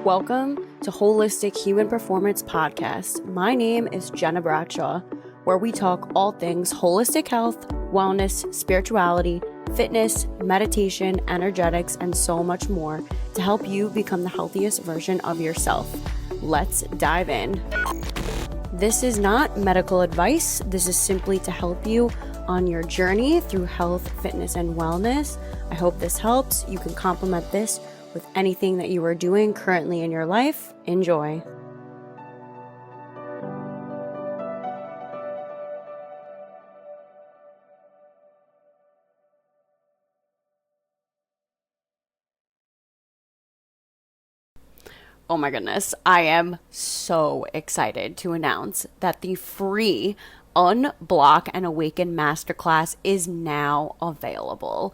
Welcome to Holistic Human Performance Podcast. My name is Gena Bradshaw, where we talk all things holistic health, wellness, spirituality, fitness, meditation, energetics, and so much more to help you become the healthiest version of yourself. Let's dive in. This is not medical advice. This is simply to help you on your journey through health, fitness, and wellness. I hope this helps. You can complement this with anything that you are doing currently in your life. Enjoy. Oh my goodness, I am so excited to announce that the free Unblock and Awaken Masterclass is now available.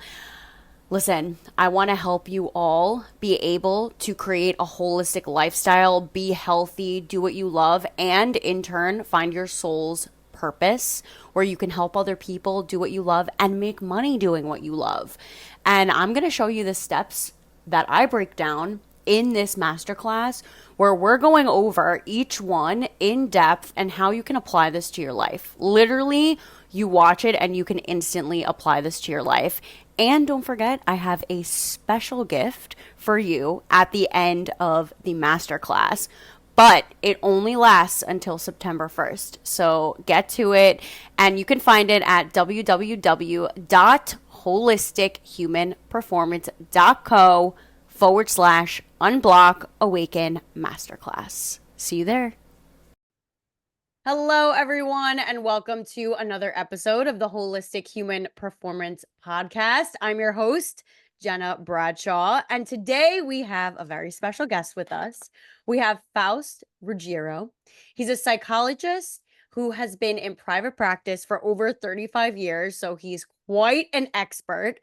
Listen, I want to help you all be able to create a holistic lifestyle, be healthy, do what you love, and in turn, find your soul's purpose where you can help other people do what you love and make money doing what you love. And I'm going to show you the steps that I break down in this masterclass where we're going over each one in depth and how you can apply this to your life. Literally, you watch it and you can instantly apply this to your life. And don't forget, I have a special gift for you at the end of the masterclass, but it only lasts until September 1st. So get to it, and you can find it at www.holistichumanperformance.co/unblock awaken masterclass. See you there. Hello, everyone, and welcome to another episode of the Holistic Human Performance Podcast. I'm your host, Gena Bradshaw, and today we have a very special guest with us. We have Faust Ruggiero. He's a psychologist who has been in private practice for over 35 years, so he's quite an expert.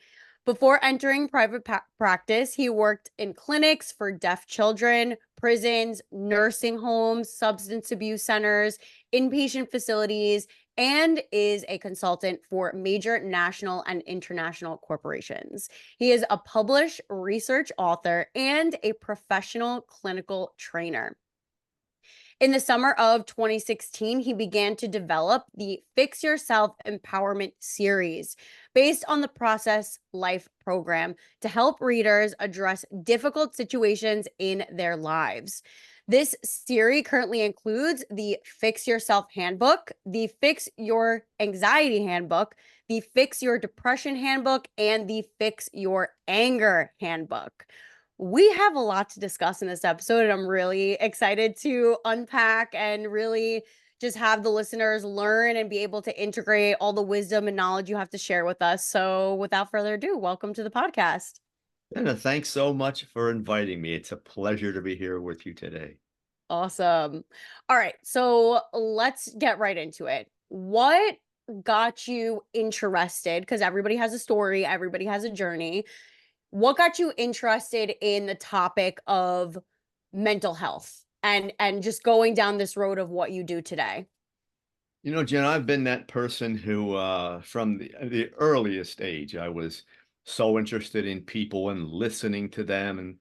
Before entering private practice, he worked in clinics for deaf children, prisons, nursing homes, substance abuse centers, inpatient facilities, and is a consultant for major national and international corporations. He is a published research author and a professional clinical trainer. In the summer of 2016, he began to develop the Fix Yourself Empowerment Seiers based on the Process Life program to help readers address difficult situations in their lives. This series currently includes the Fix Yourself Handbook, the Fix Your Anxiety Handbook, the Fix Your Depression Handbook, and the Fix Your Anger Handbook. We have a lot to discuss in this episode, and I'm really excited to unpack and really just have the listeners learn and be able to integrate all the wisdom and knowledge you have to share with us. So without further ado, welcome to the podcast. Gena, thanks so much for inviting me. It's a pleasure to be here with you today. Awesome. All right, so let's get right into it. What got you interested? Because everybody has a story, everybody has a journey. What got you interested in the topic of mental health and just going down this road of what you do today? You know, Jen, I've been that person who, from the earliest age, I was so interested in people and listening to them and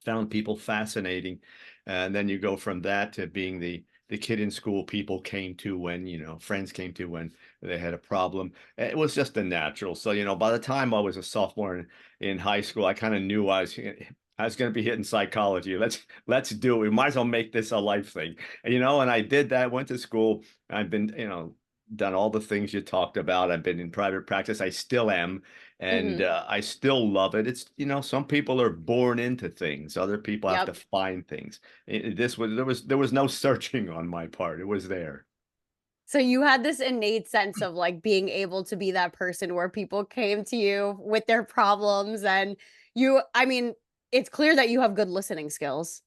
found people fascinating. And then you go from that to being the kid in school people came to when, friends came to when they had a problem. It was just a natural. So, by the time I was a sophomore in high school, I kind of knew I was going to be hitting psychology. Let's do it. We might as well make this a life thing. And I did that, went to school. I've been, done all the things you talked about. I've been in private practice. I still am. And I still love it. It's, some people are born into things. Other people have to find things. There was no searching on my part. It was there. So you had this innate sense of like being able to be that person where people came to you with their problems and it's clear that you have good listening skills.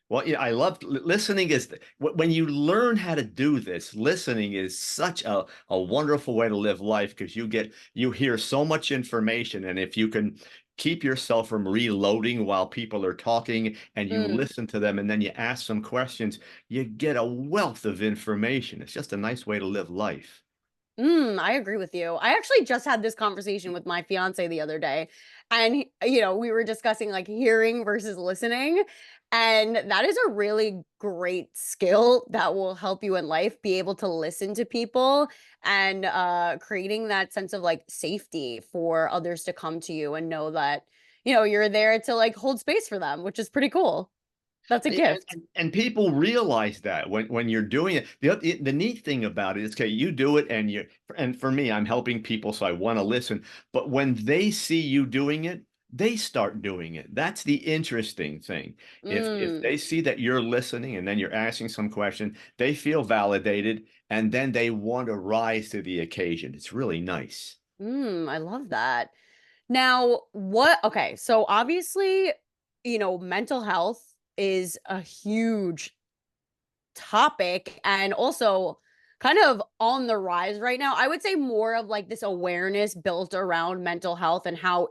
Well, yeah, I love listening. When you learn how to do this, listening is such a wonderful way to live life because you hear so much information, and if you can keep yourself from reloading while people are talking and you listen to them and then you ask some questions, you get a wealth of information. It's just a nice way to live life. I agree with you. I actually just had this conversation with my fiance the other day, and we were discussing like hearing versus listening, and that is a really great skill that will help you in life be able to listen to people and creating that sense of like safety for others to come to you and know that you're there to like hold space for them, which is pretty cool. That's a Yeah, gift. and people realize that when you're doing it. The neat thing about it is, okay, you do it, and for me, I'm helping people, so I want to listen. But when they see you doing it, they start doing it. That's the interesting thing. If Mm, they see that you're listening and then you're asking some question, they feel validated, and then they want to rise to the occasion. It's really nice. I love that. Now, okay, so obviously, mental health is a huge topic and also kind of on the rise right now. I would say more of like this awareness built around mental health and how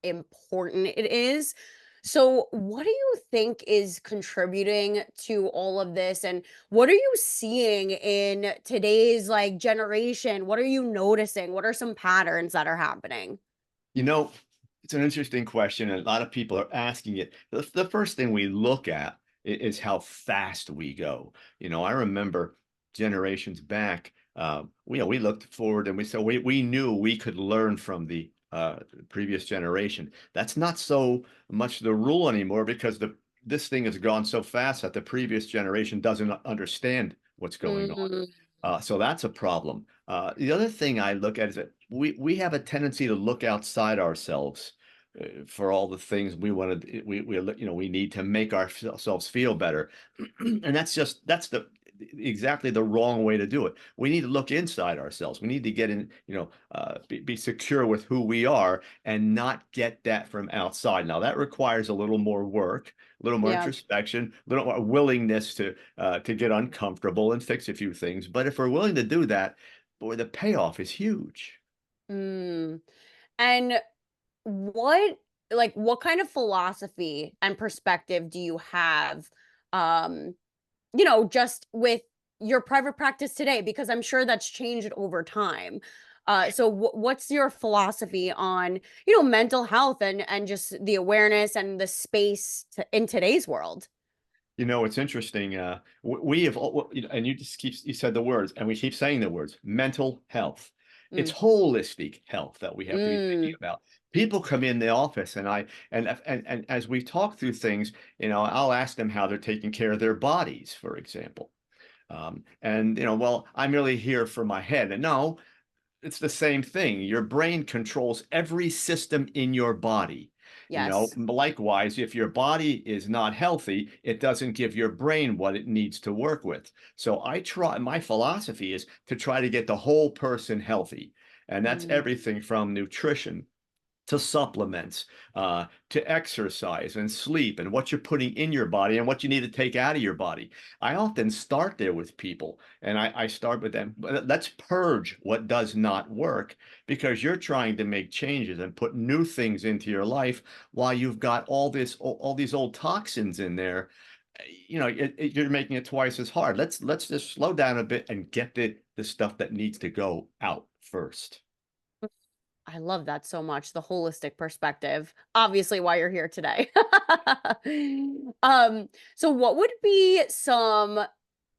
important it is. So, what do you think is contributing to all of this? And what are you seeing in today's like generation? What are you noticing? What are some patterns that are happening? You know, it's an interesting question, and a lot of people are asking it. The first thing we look at is how fast we go. I remember generations back, we looked forward and we said we knew we could learn from the previous generation. That's not so much the rule anymore because this thing has gone so fast that the previous generation doesn't understand what's going on. Mm, So that's a problem. The other thing I look at is that we have a tendency to look outside ourselves for all the things we want to we need to make ourselves feel better, and that's the exactly the wrong way to do it. We need to look inside ourselves. We need to get in, be secure with who we are and not get that from outside. Now that requires a little more work, a little more yeah. introspection, a little more willingness to get uncomfortable and fix a few things. But if we're willing to do that, boy, the payoff is huge. Mm. And what what kind of philosophy and perspective do you have just with your private practice today because I'm sure that's changed over time. So what's your philosophy on, mental health and just the awareness and the space in today's world? It's interesting. We have, and you said the words, and we keep saying the words, mental health. It's Mm, holistic health that we have to be thinking mm, about. People come in the office, and as we talk through things, I'll ask them how they're taking care of their bodies, for example. And well, I'm really here for my head, and no, it's the same thing. Your brain controls every system in your body. yes. Likewise, if your body is not healthy, it doesn't give your brain what it needs to work with. So my philosophy is to try to get the whole person healthy. And that's Mm, everything from nutrition to supplements, to exercise and sleep, and what you're putting in your body and what you need to take out of your body. I often start there with people, and I start with them. Let's purge what does not work because you're trying to make changes and put new things into your life while you've got all these old toxins in there. You're making it twice as hard. Let's just slow down a bit and get the stuff that needs to go out first. I love that so much, the holistic perspective. Obviously why you're here today. So what would be some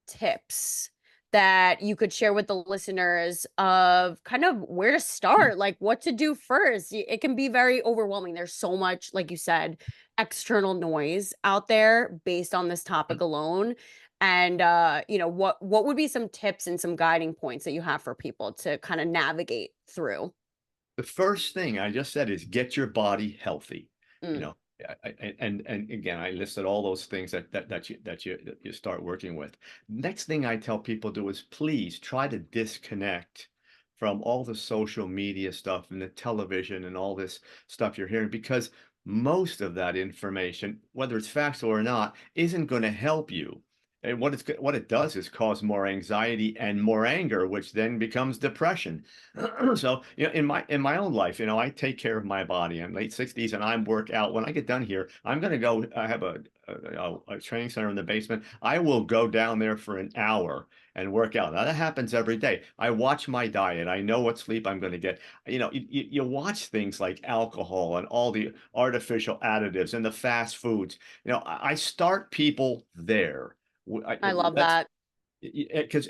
tips that you could share with the listeners of kind of where to start, like what to do first? It can be very overwhelming. There's so much, like you said, external noise out there based on this topic alone. And what would be some tips and some guiding points that you have for people to kind of navigate through? The first thing I just said is get your body healthy. You Mm, know, and again, I listed all those things that you start working with. Next thing I tell people to do is please try to disconnect from all the social media stuff and the television and all this stuff you're hearing because most of that information, whether it's factual or not, isn't going to help you. And what it does is cause more anxiety and more anger, which then becomes depression. So, in my own life, I take care of my body. I'm late 60s and I'm work out. When I get done here, I'm going to go. I have a training center in the basement. I will go down there for an hour and work out. Now that happens every day. I watch my diet. I know what sleep I'm going to get. You watch things like alcohol and all the artificial additives and the fast foods. I start people there. I love Let's that. because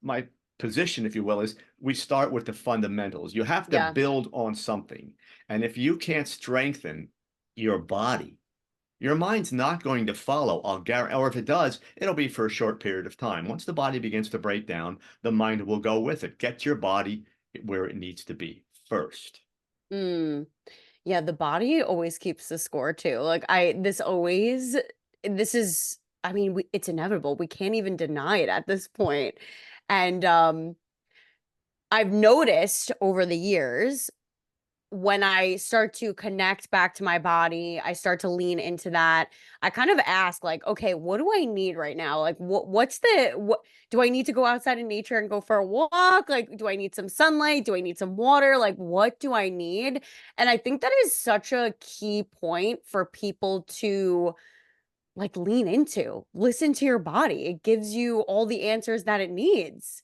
my position, if you will, is we start with the fundamentals. You have to Yeah. build on something, and if you can't strengthen your body, your mind's not going to follow. I'll guarantee, or if it does, it'll be for a short period of time. Once the body begins to break down, the mind will go with it. Get your body where it needs to be first. Mm. Yeah, the body always keeps the score too. Like this is I mean, it's inevitable. We can't even deny it at this point. And I've noticed over the years when I start to connect back to my body, I start to lean into that. I kind of ask like, okay, what do I need right now? Like what do I need to go outside in nature and go for a walk? Like do I need some sunlight? Do I need some water? Like what do I need? And I think that is such a key point for people to like lean into. Listen to your body. It gives you all the answers that it needs.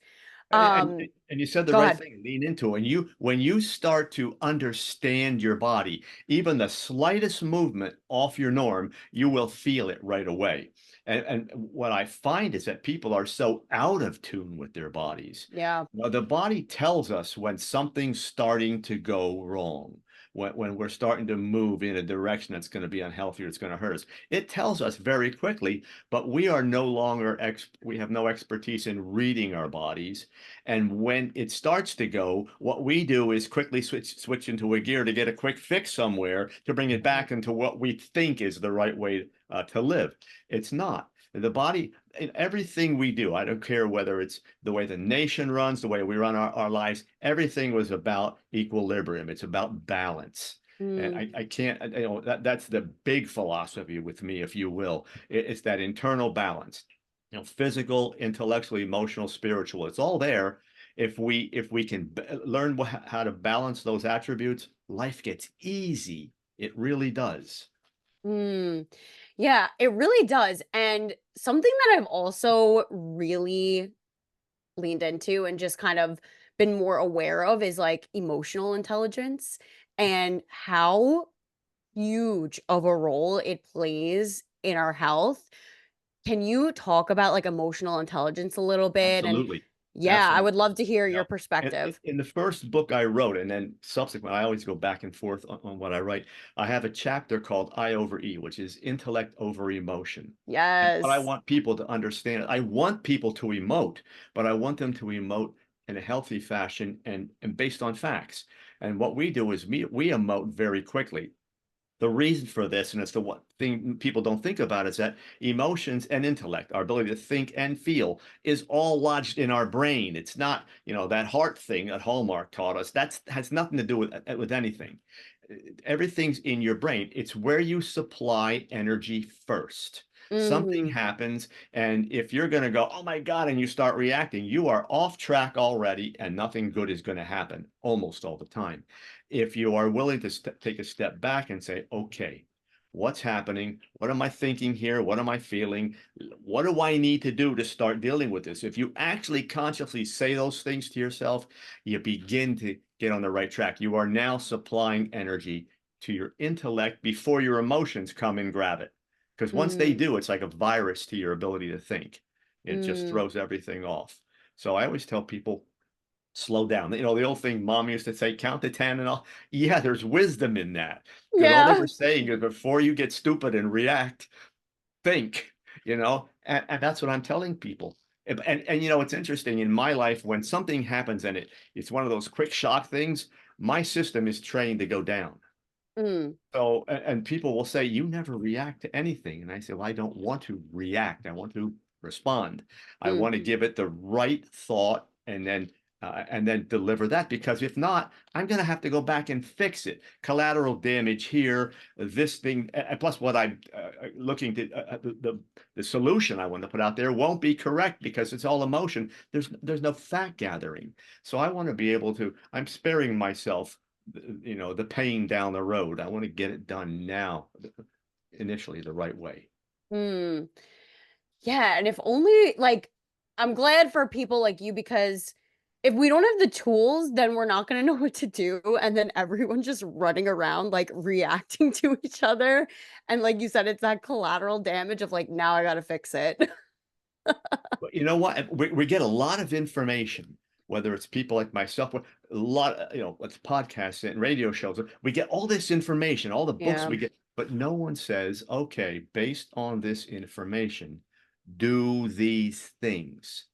And Um and you said the Go right ahead. thing, lean into it. When you start to understand your body, even the slightest movement off your norm, you will feel it right away. And what I find is that people are so out of tune with their bodies. Yeah. The body tells us when something's starting to go wrong, when we're starting to move in a direction that's going to be unhealthy or it's going to hurt us. It tells us very quickly, but we are no longer we have no expertise in reading our bodies. And when it starts to go, what we do is quickly switch into a gear to get a quick fix somewhere to bring it back into what we think is the right way to live. It's not. The body, in everything we do, I don't care whether it's the way the nation runs, the way we run our lives, everything was about equilibrium. It's about balance. And Mm, I can't, that's the big philosophy with me, if you will. It's that internal balance, physical, intellectual, emotional, spiritual. It's all there. If we can learn how to balance those attributes, life gets easy. It really does. mm. Yeah, it really does. And something that I've also really leaned into and just kind of been more aware of is like emotional intelligence and how huge of a role it plays in our health. Can you talk about like emotional intelligence a little bit? And Absolutely. yeah, I Absolutely. would love to hear You your know, in perspective. in the first book I wrote, and then subsequent, I always go back and forth on what I write. I have a chapter called I over E, which is intellect over emotion. And what I Yes. want people to understand, I want people to emote, but I want them to emote in a healthy fashion and based on facts. And what we do is we emote very quickly. The reason for this, and it's the one thing people don't think about, is that emotions and intellect, our ability to think and feel, is all lodged in our brain. It's not, that heart thing that Hallmark taught us. That has nothing to do with anything. Everything's in your brain. It's where you supply energy first. Something Mhm. happens, and if you're going to go, oh my God, and you start reacting, you are off track already, and nothing good is going to happen almost all the time. If you are willing to take a step back and say, okay, what's happening? What am I thinking here? What am I feeling? What do I need to do to start dealing with this? If you actually consciously say those things to yourself, you begin to get on the right track. You are now supplying energy to your intellect before your emotions come and grab it. Because once they Mm, do, it's like a virus to your ability to think. It just mm. throws everything off. So I always tell people, slow down. The old thing mom used to say, count to 10 and all. Yeah, there's wisdom in that. Because all they Yeah. were saying is before you get stupid and react, think, and that's what I'm telling people. And it's interesting in my life when something happens and it's one of those quick shock things, my system is trained to go down. Mm, So, and people will say, you never react to anything. And I say, well, I don't want to react. I want to respond. I want to mhm. give it the right thought and then and then deliver that. Because if not, I'm going to have to go back and fix it. Collateral damage here, this thing, and plus what I'm looking to, the solution I want to put out there won't be correct because it's all emotion. There's no fact gathering. So I want to be able to, I'm sparing myself, the pain down the road. I want to get it done now, initially the right way. Hmm. Yeah, and if only like I'm glad for people like you because if we don't have the tools, then we're not going to know what to do and then everyone's just running around like reacting to each other and like you said it's that collateral damage of like now I got to fix it. But you know what? We get a lot of information, whether it's people like myself, a lot, it's podcasts and radio shows. We get all this information, all the books Yeah, we get, but no one says, okay, based on this information, do these things.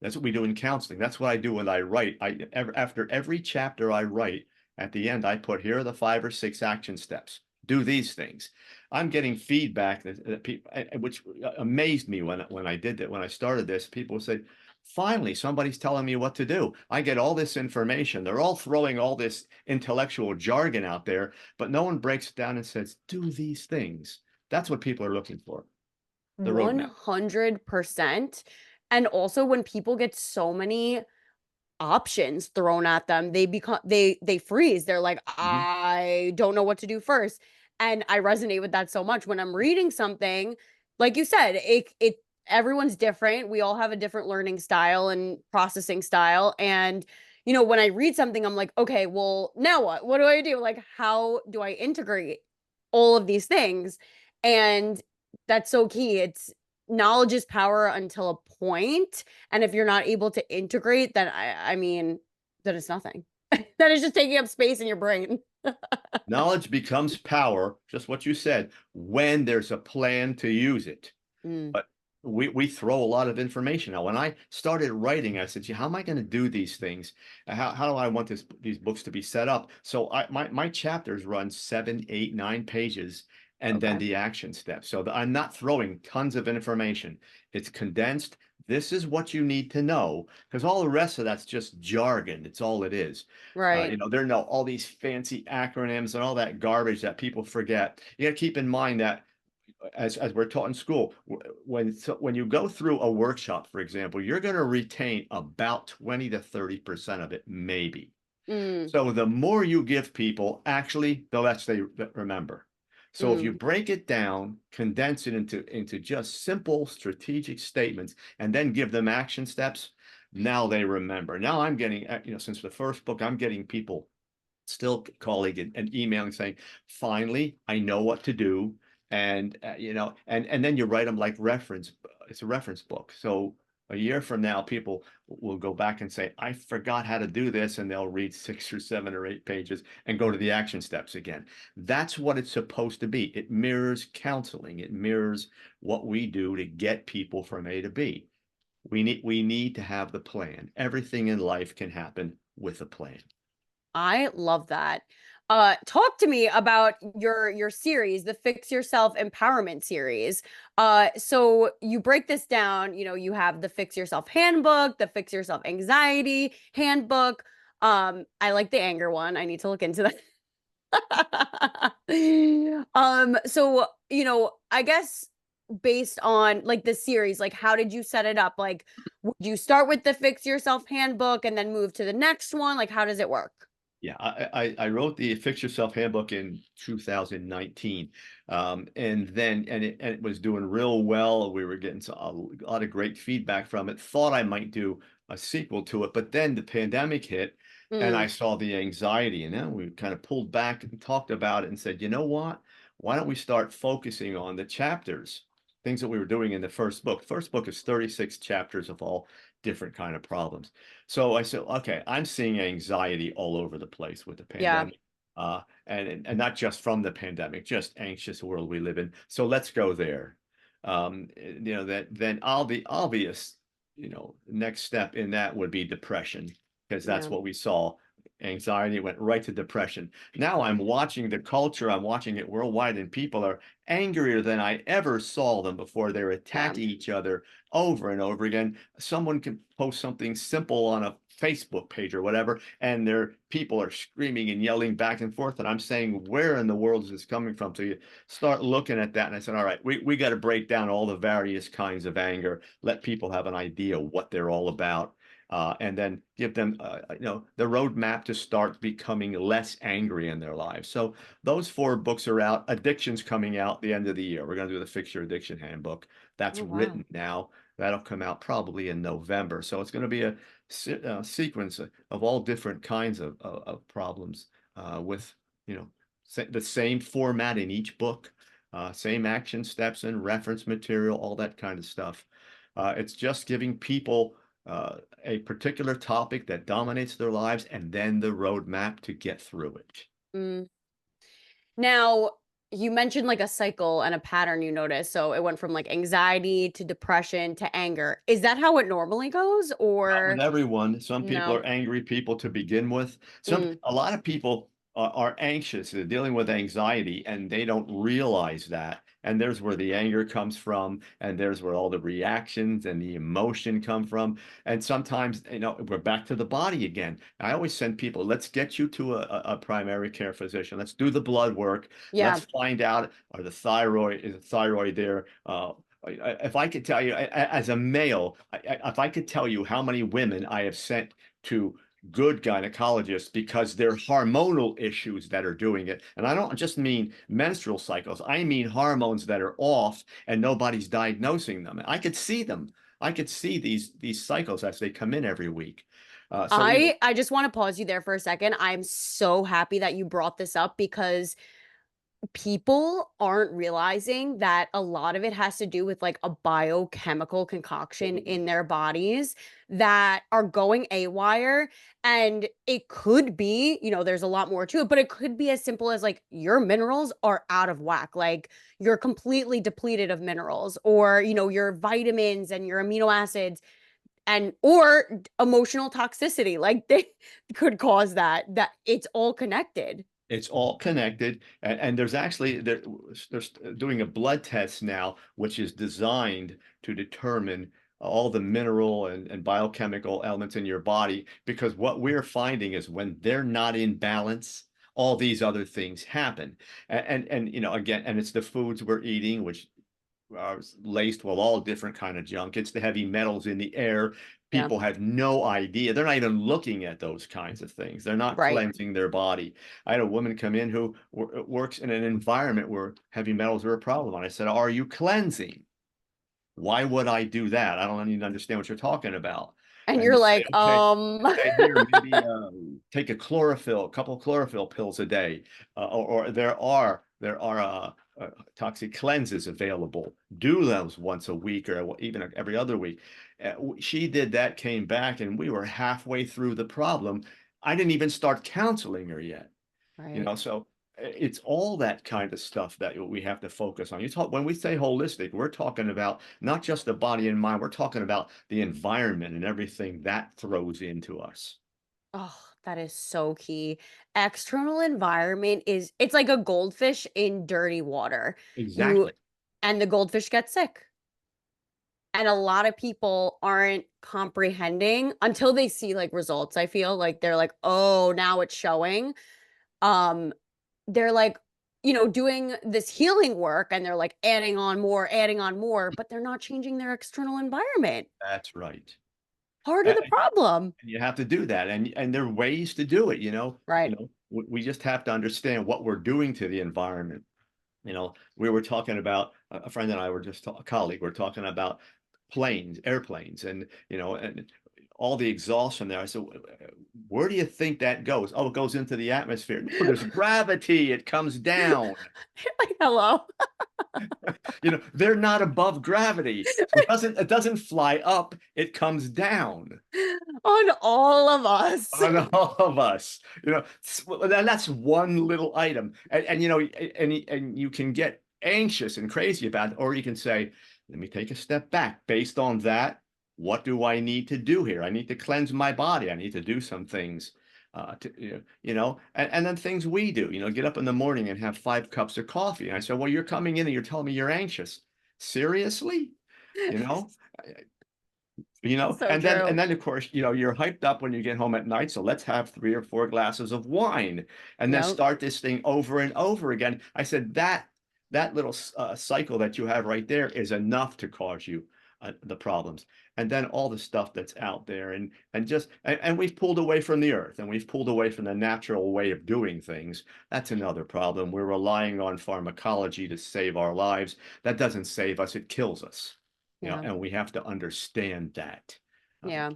That's what we do in counseling. That's what I do when I write. After every chapter I write, at the end, I put here are the 5 or 6 action steps. Do these things. I'm getting feedback that people, which amazed me when I did that. When I started this, people say, "Finally, somebody's telling me what to do." I get all this information. They're all throwing all this intellectual jargon out there, but no one breaks it down and says, "Do these things." That's what people are looking for. The roadmap. 100%. And also when people get so many options thrown at them, they freeze. They're like, Mhm. I don't know what to do first. And I resonate with that so much when I'm reading something, like you said, it everyone's different. We all have a different learning style and processing style. And when I read something, I'm like, okay, well, now what? What do I do? Like, how do I integrate all of these things? And that's so key. It's knowledge is power until a point, and if you're not able to integrate, then I mean, that is nothing. That is just taking up space in your brain. Knowledge becomes power, just what you said, when there's a plan to use it. Mm, But we throw a lot of information out. When I started writing, I said, "Gee, how am I going to do these things? How do I want these books to be set up?" So my chapters run 7, 8, 9 pages, and then okay. the action steps. So I'm not throwing tons of information. It's condensed. This is what you need to know, because all the rest of that's just jargon. It's all it is. Right. There are no all these fancy acronyms and all that garbage that people forget. You got to keep in mind that as we're taught in school, when you go through a workshop, for example, you're going to retain about 20 to 30% of it, maybe. Mm, So the more you give people, actually, the less they remember. So if you mm. break it down, condense it into just simple strategic statements, and then give them action steps, now they remember. Now I'm getting, since the first book, I'm getting people still calling and emailing saying, finally, I know what to do. And, and then you write them like reference. It's a reference book. So a year from now, people will go back and say, I forgot how to do this. And they'll read 6 or 7 or 8 pages and go to the action steps again. That's what it's supposed to be. It mirrors counseling. It mirrors what we do to get people from A to B. We need to have the plan. Everything in life can happen with a plan. I love that. Talk to me about your series, the Fix Yourself Empowerment Series. So you break this down, you have the Fix Yourself Handbook, the Fix Yourself Anxiety Handbook. I like the anger one. I need to look into that. So, I guess based on like the series, like how did you set it up? Like, would you start with the Fix Yourself Handbook and then move to the next one? Like, how does it work? Yeah, I wrote the Fix Yourself Handbook in 2019, and it was doing real well. We were getting a lot of great feedback from it. Thought I might do a sequel to it, but then the pandemic hit, and I Mm, saw the anxiety, and then we kind of pulled back and talked about it and said, you know what? Why don't we start focusing on the chapters, things that we were doing in the first book. First book is 36 chapters of all different kind of problems. So I said, okay, I'm seeing anxiety all over the place with the yeah. pandemic, and not just from the pandemic, just anxious world we live in. So let's go there. That then all the obvious, next step in that would be depression, because that's Yeah. what we saw. Anxiety went right to depression. Now I'm watching the culture, I'm watching it worldwide, and people are angrier than I ever saw them before. They're Yeah. attacking each other over and over again. Someone can post something simple on a Facebook page or whatever, and their people are screaming and yelling back and forth. And I'm saying, where in the world is this coming from? So you start looking at that, and I said, all right, we got to break down all the various kinds of anger, let people have an idea what they're all about. And then give them, the roadmap to start becoming less angry in their lives. So those 4 books are out. Addiction's coming out the end of the year. We're going to do the Fix Your Addiction Handbook. That's Oh, wow. written now. That'll come out probably in November. So it's going to be a sequence of all different kinds of problems with, the same format in each book, same action steps and reference material, all that kind of stuff. It's just giving people a particular topic that dominates their lives and then the roadmap to get through it. Mm. Now, you mentioned like a cycle and a pattern you noticed. So it went from like anxiety to depression to anger. Is that how it normally goes, Not with or everyone. Some people no? are angry people to begin with. Mm, A lot of people are anxious. They're dealing with anxiety and they don't realize that. And there's where the anger comes from, and there's where all the reactions and the emotion come from. And sometimes, we're back to the body again. I always send people, let's get you to a primary care physician. Let's do the blood work. yeah. Let's find out, is the thyroid there? If I could tell you, as a male, if I could tell you how many women I have sent to good gynecologists because they're hormonal issues that are doing it. And I don't just mean menstrual cycles. I mean hormones that are off and nobody's diagnosing them. I could see them. I could see these cycles as they come in every week. So, I just want to pause you there for a second. I'm so happy that you brought this up because people aren't realizing that a lot of it has to do with like a biochemical concoction in their bodies that are going awire. And it could be, there's a lot more to it, but it could be as simple as like your minerals are out of whack. Like you're completely depleted of minerals, or, your vitamins and your amino acids and or emotional toxicity. Like they could cause that it's all connected. it's all connected, and there's actually they're doing a blood test now, which is designed to determine all the mineral and biochemical elements in your body. Because what we're finding is when they're not in balance, all these other things happen. And again, and it's the foods we're eating, which laced with all different kind of junk. It's the heavy metals in the air. Yeah. People have no idea. They're not even looking at those kinds of things. They're not Right. cleansing their body. I had a woman come in who works in an environment where heavy metals are a problem. And I said, "Are you cleansing?" "Why would I do that? I don't even understand what you're talking about." And And you're you say, like, okay, okay, here, maybe take a couple of chlorophyll pills a day, or there are toxic cleanses available. Do those once a week or even every other week. She did that, came back, and we were halfway through the problem. I didn't even start counseling her yet. right. So it's all that kind of stuff that we have to focus on. When we say holistic, we're talking about not just the body and mind, we're talking about the environment and everything that throws into us. Oh, that is so key. External environment it's like a goldfish in dirty water. You Exactly. and the goldfish gets sick. And a lot of people aren't comprehending until they see like results. I feel like they're like, "Oh, now it's showing." Um they're like, doing this healing work and they're like adding on more, but they're not changing their external environment. That's right. Part of And the problem. you have to do that, and there are ways to do it. Right. We just have to understand what we're doing to the environment. We were talking about a friend and I were just a colleague. We're talking about airplanes, and all the exhaust from there. I said, where do you think that goes? Oh, it goes into the atmosphere. No, there's gravity. It comes down. Like, hello. They're not above gravity. So it doesn't fly up. It comes down On all of us. on all of us. And that's one little item. And you can get anxious and crazy about it, or you can say, let me take a step back. Based on that, what do I need to do here? I need to cleanse my body. I need to do some things. And then things we do, get up in the morning and have 5 cups of coffee. And I said, well, you're coming in and you're telling me you're anxious. Seriously? You know, So and true. then of course, you're hyped up when you get home at night. So let's have 3 or 4 glasses of wine and then Yep. start this thing over and over again. I said that little cycle that you have right there is enough to cause you the problems. And then all the stuff that's out there and we've pulled away from the earth and we've pulled away from the natural way of doing things. That's another problem. We're relying on pharmacology to save our lives. That doesn't save us, it kills us. Yeah. And we have to understand that. Um, Yeah.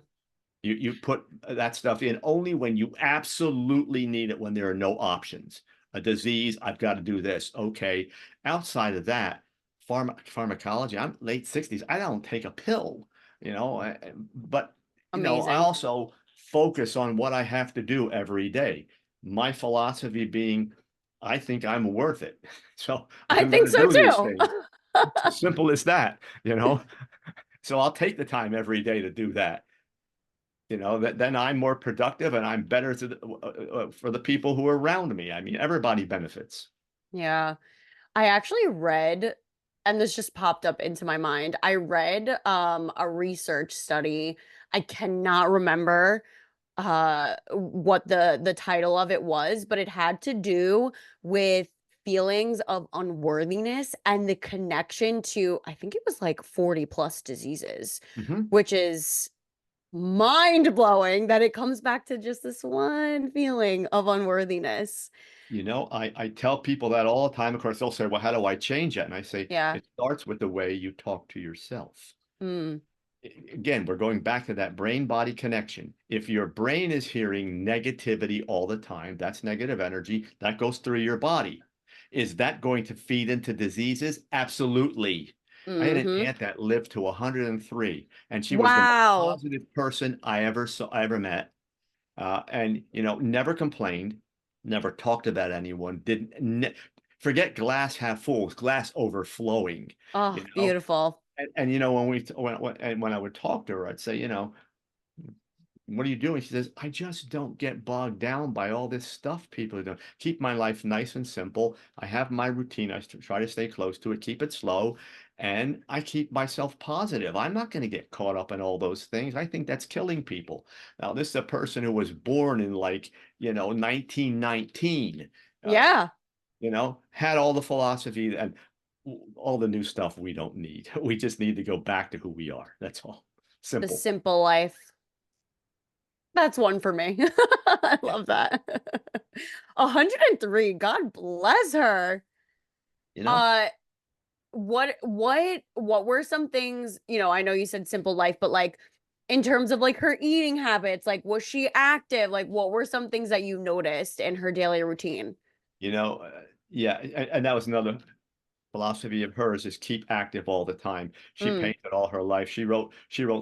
you put that stuff in only when you absolutely need it, when there are no options. A disease, I've got to do this. Okay. Outside of that, pharmacology, I'm late 60s. I don't take a pill, but I Amazing. also focus on what I have to do every day. My philosophy being, I think I'm worth it. So I I'm going think to so do these too. things. As simple as that. So I'll take the time every day to do that. That then I'm more productive and I'm better for the people who are around me. I mean, everybody benefits. Yeah. I actually read, and this just popped up into my mind. I read a research study. I cannot remember what the title of it was, but it had to do with feelings of unworthiness and the connection to, I think it was like 40 plus diseases, Mhm. which is mind blowing that it comes back to just this one feeling of unworthiness. I tell people that all the time. Of course, they'll say, well, how do I change that? And I say, Yeah. it starts with the way you talk to yourself. Mm. Again, we're going back to that brain body connection. If your brain is hearing negativity all the time, that's negative energy that goes through your body. Is that going to feed into diseases? Absolutely. I had an Hmm. aunt that lived to 103, and she was the most Wow. positive person I ever met. And never complained, never talked about anyone, didn't forget glass half full, glass overflowing, Oh, you know. beautiful. And when I would talk to her, I'd say, what are you doing? She says, I just don't get bogged down by all this stuff people are doing. Keep my life nice and simple. I have my routine. I try to stay close to it, keep it slow, and I keep myself positive. I'm not going to get caught up in all those things. I think that's killing people. Now, this is a person who was born in 1919, uh, Yeah. had all the philosophy and all the new stuff we don't need. We just need to go back to who we are. That's all. The Simple. simple life. That's one for me. I Yeah. love that. 103. God bless her. You know? Uh what were some things, I know you said simple life, but like in terms of like her eating habits, like was she active? Like what were some things that you noticed in her daily routine? You know, yeah, and that was another philosophy of hers is keep active all the time. She Mm. painted all her life. She wrote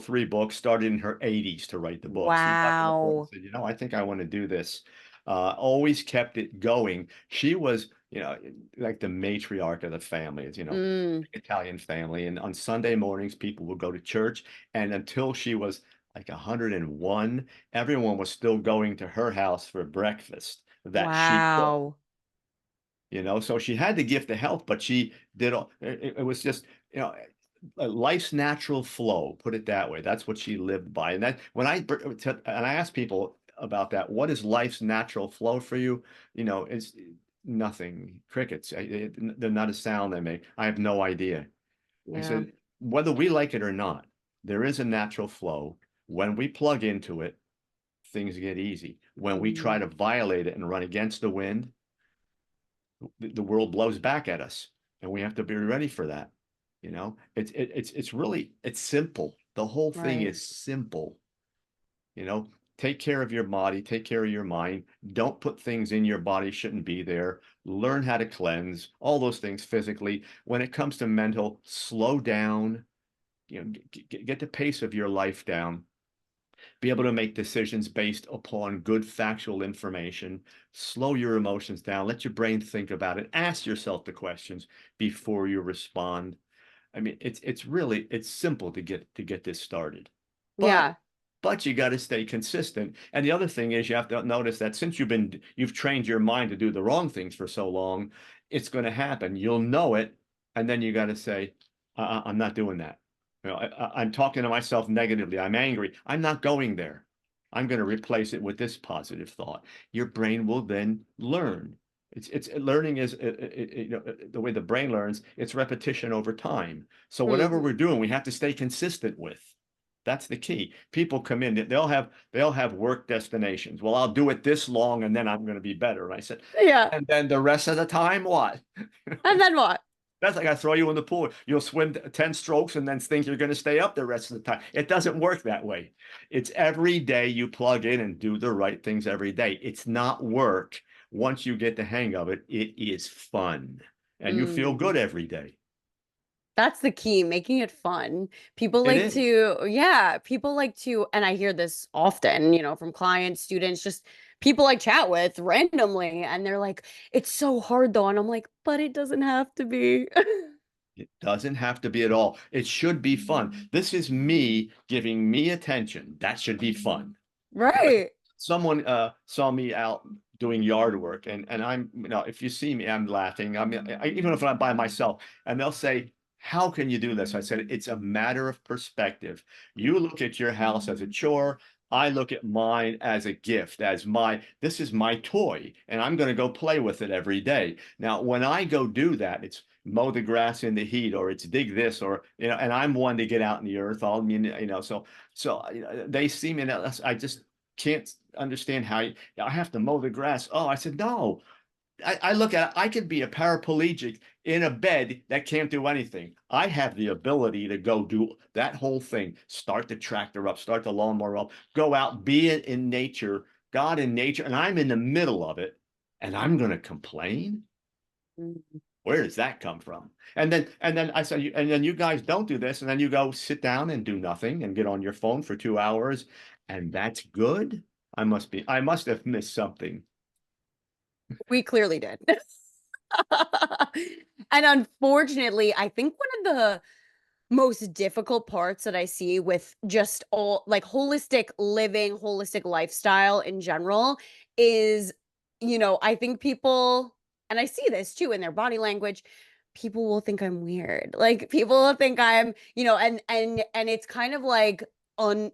3 books, started in her 80s to write the books. She got to the point and Wow. said, I think I want to do this. Always kept it going. She was, like the matriarch of the family. It's, Mm. Italian family. And on Sunday mornings, people would go to church. And until she was like 101, everyone was still going to her house for breakfast that she cooked. Wow. So she had the gift of health, but she did all, it was just, life's natural flow, put it that way. That's what she lived by. And that and I ask people about that, what is life's natural flow for you? It's nothing, crickets. They're not a sound they make. I have no idea. I Yeah. said, whether we like it or not, there is a natural flow. When we plug into it, things get easy. When we try Mhm. to violate it and run against the wind, the world blows back at us, and we have to be ready for that. It's really it's simple. The whole thing Right. is simple. You know, take care of your body, take care of your mind. Don't put things in your body shouldn't be there. Learn how to cleanse, all those things physically. When it comes to mental, slow down, get the pace of your life down, be able to make decisions based upon good factual information, slow your emotions down, let your brain think about it, ask yourself the questions before you respond. I mean, it's simple to get this started. But Yeah. but you got to stay consistent. And the other thing is you have to notice that since you've trained your mind to do the wrong things for so long, it's going to happen. You'll know it, and then you got to say, I'm not doing that. I'm talking to myself negatively. I'm angry. I'm not going there. I'm going to replace it with this positive thought. Your brain will then learn. It's learning is the way the brain learns. It's repetition over time. So whatever we're Mhm. doing, we have to stay consistent with. That's the key. People come in, they'll have work destinations. Well, I'll do it this long and then I'm going to be better. And I said, Yeah. and then the rest of the time, what? And then what? That's like I throw you in the pool. You'll swim 10 strokes and then think you're going to stay up the rest of the time. It doesn't work that way. It's every day you plug in and do the right things every day. It's not work. Once you get the hang of it, it is fun and you feel Mm. good every day. That's the key, making it fun. People It like is. to, yeah, people like to, and I hear this often, from clients, students, just people I chat with randomly, and they're like, it's so hard though. And I'm like, but it doesn't have to be. It doesn't have to be at all. It should be fun. This is me giving me attention. That should be fun. Right. Someone saw me out doing yard work, and I'm, if you see me, I'm laughing. I mean, even if I'm by myself, and they'll say, "How can you do this?" I said, "It's a matter of perspective. You look at your house as a chore. I look at mine as a gift, this is my toy, and I'm going to go play with it every day. Now, when I go do that, it's mow the grass in the heat, or it's dig this, or and I'm one to get out in the earth. So they see me, and I just can't understand how I have to mow the grass. Oh, I said, no. I look at it, I could be a paraplegic in a bed that can't do anything. I have the ability to go do that whole thing, start the tractor up, start the lawnmower up, go out, be it in nature, God in nature, and I'm in the middle of it, and I'm going to complain? Mm. Where does that come from? And then I said, and then you guys don't do this, and then you go sit down and do nothing and get on your phone for 2 hours, and that's good. I must have missed something. We clearly did. And unfortunately, I think one of the most difficult parts that I see with just all like holistic living, holistic lifestyle in general is, I think people, and I see this too in their body language, people will think I'm weird. Like people will think I'm, and it's kind of like un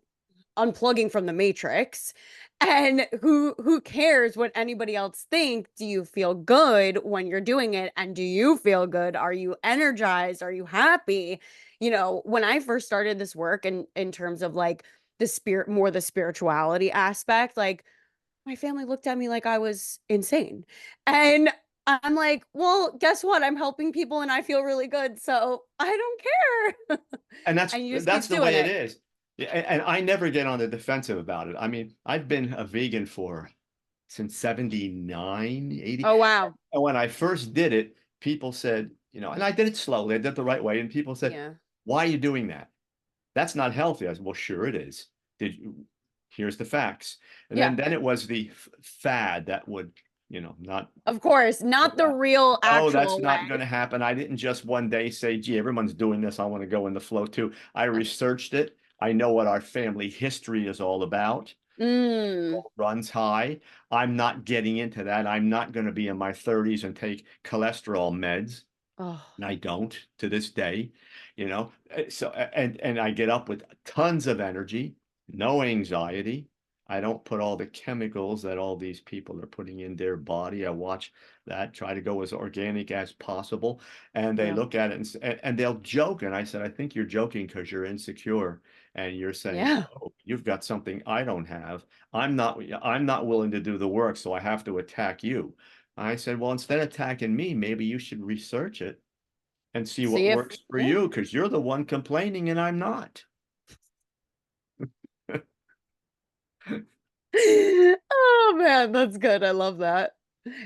unplugging from the matrix. And who cares what anybody else think? Do you feel good when you're doing it? And do you feel good? Are you energized? Are you happy? When I first started this work in terms of like the spirituality aspect, like my family looked at me like I was insane. And I'm like, well, guess what? I'm helping people and I feel really good. So I don't care. And that's And you just that's keep the doing way it it. is. Yeah, and I never get on the defensive about it. I mean, I've been a vegan for since 79, 80. Oh, wow. And when I first did it, people said, and I did it slowly, I did it the right way, and people said, Yeah. "Why are you doing that? That's not healthy." I said, "Well, sure it is. Did you, here's the facts." And Yeah. then it was the fad that would, not, Of course, not the real oh, that's actual not going way. to happen. I didn't just one day say, "Gee, everyone's doing this. I want to go in the flow too." I researched it. I know what our family history is all about. Mm. Runs high. I'm not getting into that. I'm not going to be in my 30s and take cholesterol meds. Oh, And I don't to this day, So and I get up with tons of energy, no anxiety. I don't put all the chemicals that all these people are putting in their body. I watch that, try to go as organic as possible. And they yeah. look at it and they'll joke. And I said, "I think you're joking because you're insecure and you're saying, Yeah. oh, you've got something I don't have. I'm not willing to do the work, so I have to attack you." I said, "Well, instead of attacking me, maybe you should research it and see what See if, works for yeah. you, because you're the one complaining and I'm not." Oh man, that's good. I love that.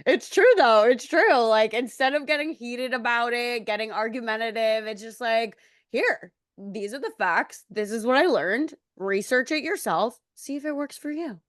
It's true though. It's true. Like instead of getting heated about it, getting argumentative, it's just like, here, these are the facts. This is what I learned. Research it yourself. See if it works for you.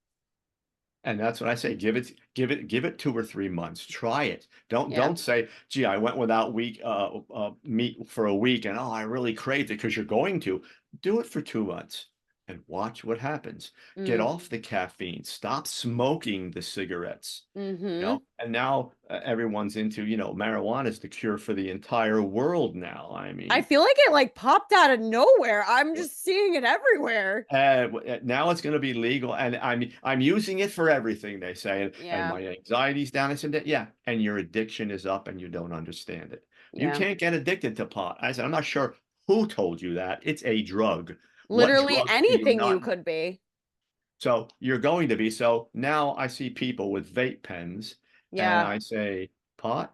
And that's what I say. Give it 2 or 3 months. Try it. Don't Yeah. don't say, "Gee, I went without meat for a week, and oh, I really craved it," because you're going to do it for 2 months, and watch what happens. Get Mm. off the caffeine. Stop smoking the cigarettes. Mm-hmm. And now everyone's into, marijuana is the cure for the entire world now. I I mean, feel like it like popped out of nowhere. I'm just seeing it everywhere. now it's going to be legal, and I'm using it for everything, they say, and Yeah. my anxiety's down. I said, yeah, and your addiction is up, and you don't understand it. You Yeah. can't get addicted to pot. I said, I'm not sure who told you that. It's a drug. What Literally drug do you anything you not? could be. So you're going to be. So now I see people with vape pens, and Yeah. I say, pot?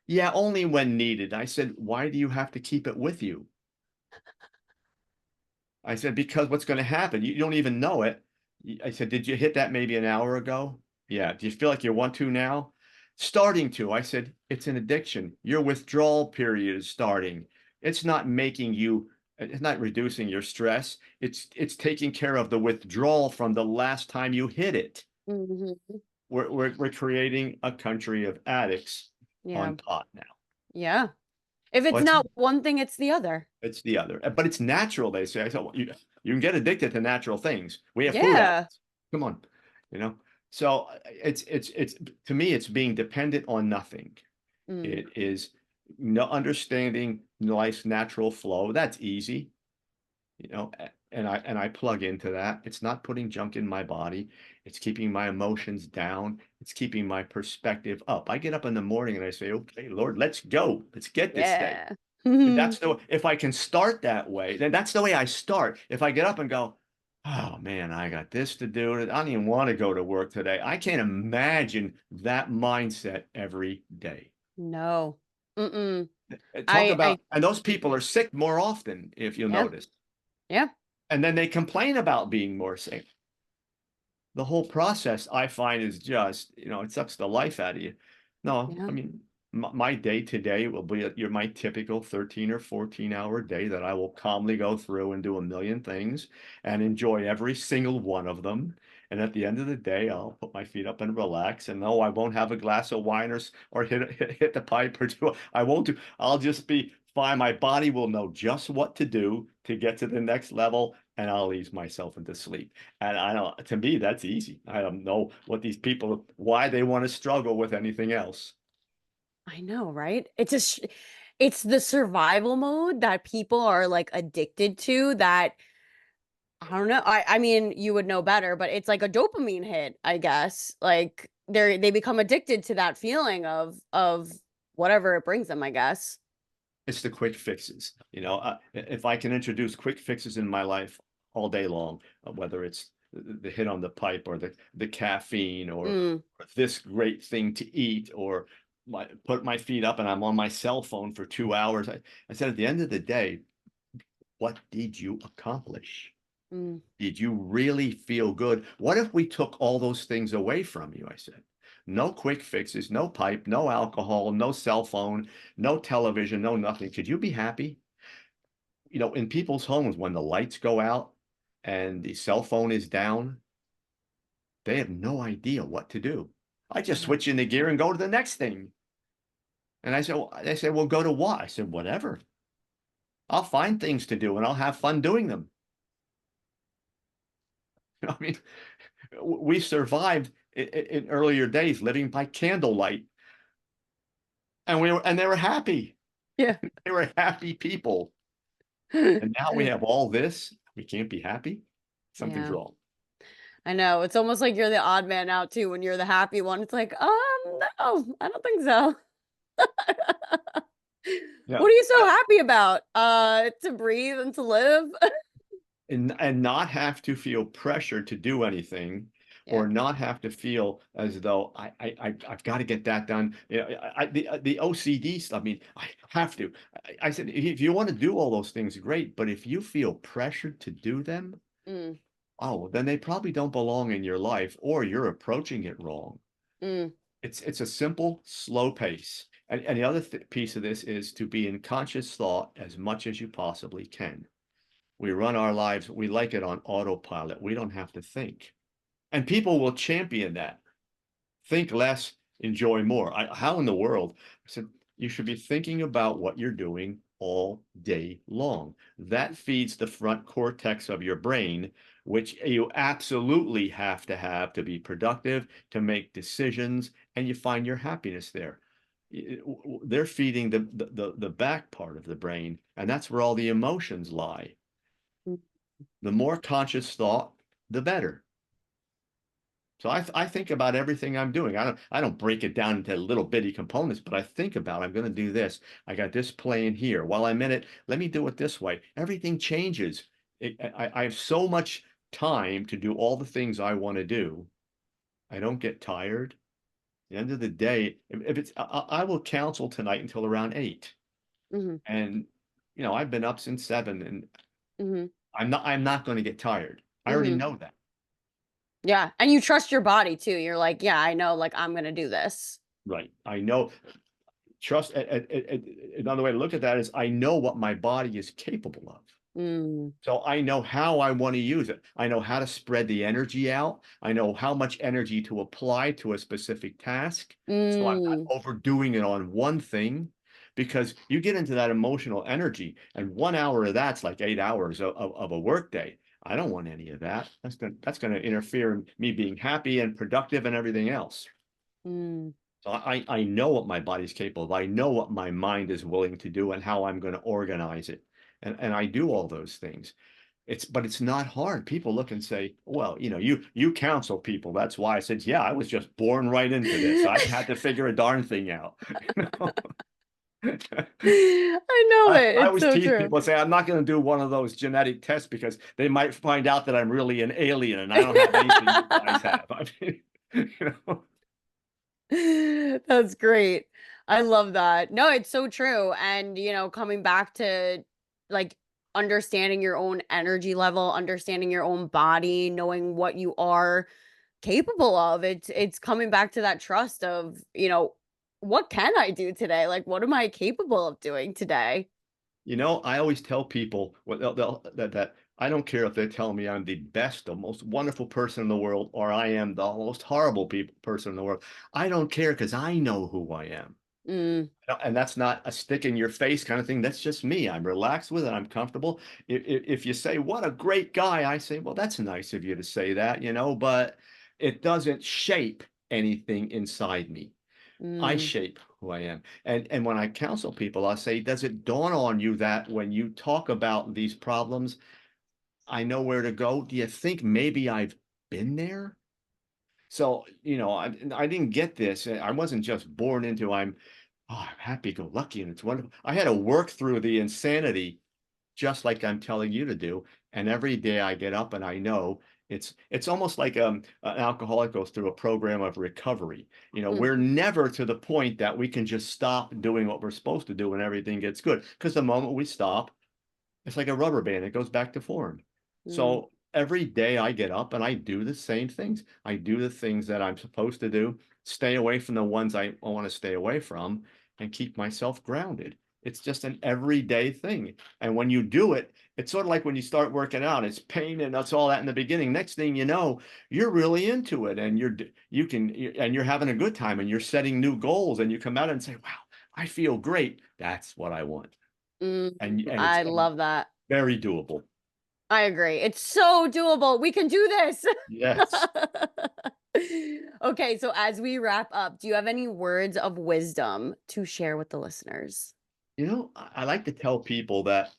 Yeah, only when needed. I said, why do you have to keep it with you? I said, because what's going to happen? You don't even know it. I said, did you hit that maybe an hour ago? Yeah. Do you feel like you want to now? Starting to. I said, it's an addiction. Your withdrawal period is starting. It's not making you, it's not reducing your stress. It's taking care of the withdrawal from the last time you hit it. Hmm. We're creating a country of addicts Yeah. on pot now. Yeah. If it's Well, it's not one thing, it's the other. It's the other, but it's natural. They say. I said, well, you can get addicted to natural things. We have food Yeah. addicts. Come on, you know. So it's to me, it's being dependent on nothing. Mm. It is no understanding life's natural flow. That's easy, and I plug into that. It's not putting junk in my body. It's keeping my emotions down. It's keeping my perspective up. I get up in the morning and I say, okay, Lord, let's go. Let's get this day. Yeah. That's the if I can start that way, then that's the way I start. If I get up and go, oh man, I got this to do. I don't even want to go to work today. I can't imagine that mindset every day. No. Mm-mm. Talk I about, and those people are sick more often, if you'll yeah. notice. Yeah. And then they complain about being more sick. The whole process I find is just, it sucks the life out of you. No, Yeah. I mean, my day today will be you're my typical 13 or 14-hour day that I will calmly go through and do a million things and enjoy every single one of them. And at the end of the day, I'll put my feet up and relax. And no, I won't have a glass of wine or hit the pipe or do. I won't do. I'll just be fine. My body will know just what to do to get to the next level, and I'll ease myself into sleep. And I don't, to me, that's easy. I don't know what these people, why they want to struggle with anything else. I know, right? It's the survival mode that people are like addicted to that I don't know. I mean, you would know better, but it's like a dopamine hit, I guess. Like they become addicted to that feeling of whatever it brings them, I guess. It's the quick fixes. If I can introduce quick fixes in my life all day long, whether it's the hit on the pipe or the caffeine Mm, or this great thing to eat or put my feet up and I'm on my cell phone for 2 hours. I said, at the end of the day, what did you accomplish? mm, Did you really feel good? What if we took all those things away from you? I said, no quick fixes, no pipe, no alcohol, no cell phone, no television, no nothing. Could you be happy? In people's homes, when the lights go out and the cell phone is down, they have no idea what to do. I just yeah. switch into gear and go to the next thing. And they say, well, go to what? I said, whatever. I'll find things to do and I'll have fun doing them. I mean, we survived in earlier days living by candlelight, and they were happy. Yeah. They were happy people. And now we have all this. We can't be happy. Something's Yeah. wrong. I know. It's almost like you're the odd man out too when you're the happy one. It's like, no, I don't think so. Yeah. What are you so happy about? To breathe and to live? And not have to feel pressure to do anything, Yeah. or not have to feel as though I've got to get that done. The OCD stuff. I mean, I have to. I said, if you want to do all those things, great. But if you feel pressured to do them, Mm, oh, then they probably don't belong in your life, or you're approaching it wrong. mm, It's a simple, slow pace. And the other piece of this is to be in conscious thought as much as you possibly can. We run our lives, we like it on autopilot. We don't have to think. And people will champion that. Think less, enjoy more. How in the world? I said, you should be thinking about what you're doing all day long. That feeds the front cortex of your brain, which you absolutely have to be productive, to make decisions, and you find your happiness there. They're feeding the back part of the brain, and that's where all the emotions lie. The more conscious thought, the better. So I think about everything I'm doing. I don't break it down into little bitty components, but I think about I'm going to do this. I got this playing here. While I'm in it, let me do it this way. Everything changes. I have so much time to do all the things I want to do. I don't get tired. At the end of the day, if it's I will counsel tonight until around 8. Hmm. And I've been up since 7, and Hmm. I'm not going to get tired. I already Hmm. know that. Yeah. And you trust your body too. You're like, yeah, I know, like, I'm going to do this. Right. I know. Trust. Another way to look at that is I know what my body is capable of. Mm, So I know how I want to use it. I know how to spread the energy out. I know how much energy to apply to a specific task. So I'm not mm, overdoing it on one thing, because you get into that emotional energy, and 1 hour of that's like 8 hours of a workday. I don't want any of that. That's going to interfere in me being happy and productive and everything else. mm, So I know what my body's capable of. I know what my mind is willing to do and how I'm going to organize it. And I do all those things. But it's not hard. People look and say, well, you counsel people. That's why I said, yeah, I was just born right into this. I had to figure a darn thing out. I know I, it. I It's always so tease true. people and say, I'm not going to do one of those genetic tests because they might find out that I'm really an alien and I don't have anything you guys have. I mean, you know. That's great. I love that. No, it's so true. And, coming back to like understanding your own energy level, understanding your own body, knowing what you are capable of. It's coming back to that trust of, what can I do today? Like, what am I capable of doing today? I always tell people that I don't care if they tell me I'm the best, the most wonderful person in the world, or I am the most horrible person in the world. I don't care because I know who I am. Mm, And that's not a stick in your face kind of thing. That's just me. I'm relaxed with it. I'm comfortable. If you say, what a great guy, I say, well, that's nice of you to say that, but it doesn't shape anything inside me. I mm, shape who I am. And when I counsel people, I say, does it dawn on you that when you talk about these problems, I know where to go? Do you think maybe I've been there? So, I didn't get this. I wasn't just born into I'm happy go lucky and it's wonderful. I had to work through the insanity just like I'm telling you to do. And every day I get up and I know it's almost like an alcoholic goes through a program of recovery. mm, We're never to the point that we can just stop doing what we're supposed to do and everything gets good. Because the moment we stop, it's like a rubber band, it goes back to form. mm, So every day I get up and I do the same things. I do the things that I'm supposed to do, stay away from the ones I want to stay away from, and keep myself grounded. It's just an everyday thing. And when you do it, it's sort of like when you start working out, it's pain and that's all that in the beginning. Next thing you know, you're really into it and you're having a good time and you're setting new goals and you come out and say, wow, I feel great. That's what I want. mm. And it's I love that. very doable. I agree. It's so doable. We can do this. Yes. Okay, so as we wrap up, do you have any words of wisdom to share with the listeners? I like to tell people that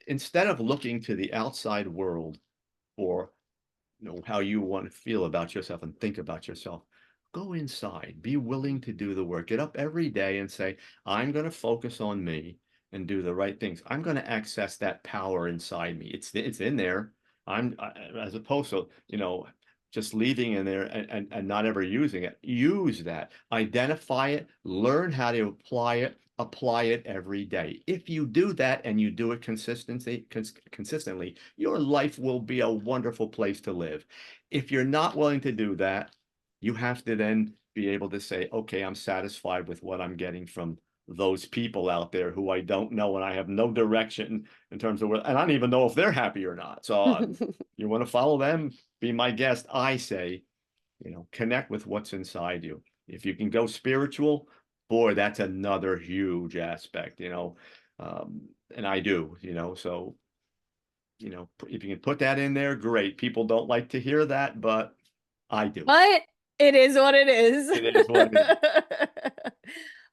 instead of looking to the outside world for how you want to feel about yourself and think about yourself, go inside, be willing to do the work, get up every day and say, I'm going to focus on me and do the right things. I'm going to access that power inside me. It's in there. As opposed to just leaving in there and not ever using it. Use that, identify it, learn how to apply it every day. If you do that and you do it consistently, your life will be a wonderful place to live. If you're not willing to do that, you have to then be able to say, okay, I'm satisfied with what I'm getting from those people out there who I don't know and I have no direction in terms of and I don't even know if they're happy or not. So you want to follow them, be my guest. I say, connect with what's inside you. If you can go spiritual, boy, that's another huge aspect. and I do, so, if you can put that in there, great. People don't like to hear that, but I do. But it is what it is. It is what it is.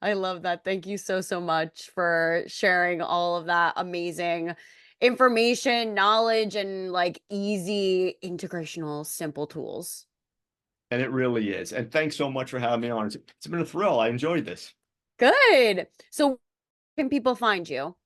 I love that. Thank you so, so much for sharing all of that amazing information, knowledge, and like easy integrational, simple tools. And it really is. And thanks so much for having me on. It's been a thrill. I enjoyed this. Good. So, where can people find you?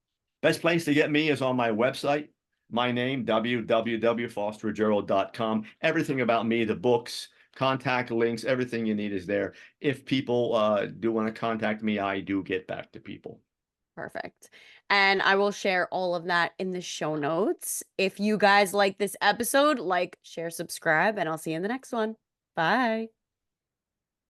Best place to get me is on my website. My name, www.faustruggiero.com. Everything about me, the books, contact links, everything you need is there. If people do want to contact me, I do get back to people. Perfect. And I will share all of that in the show notes. If you guys like this episode, like, share, subscribe, and I'll see you in the next one. Bye.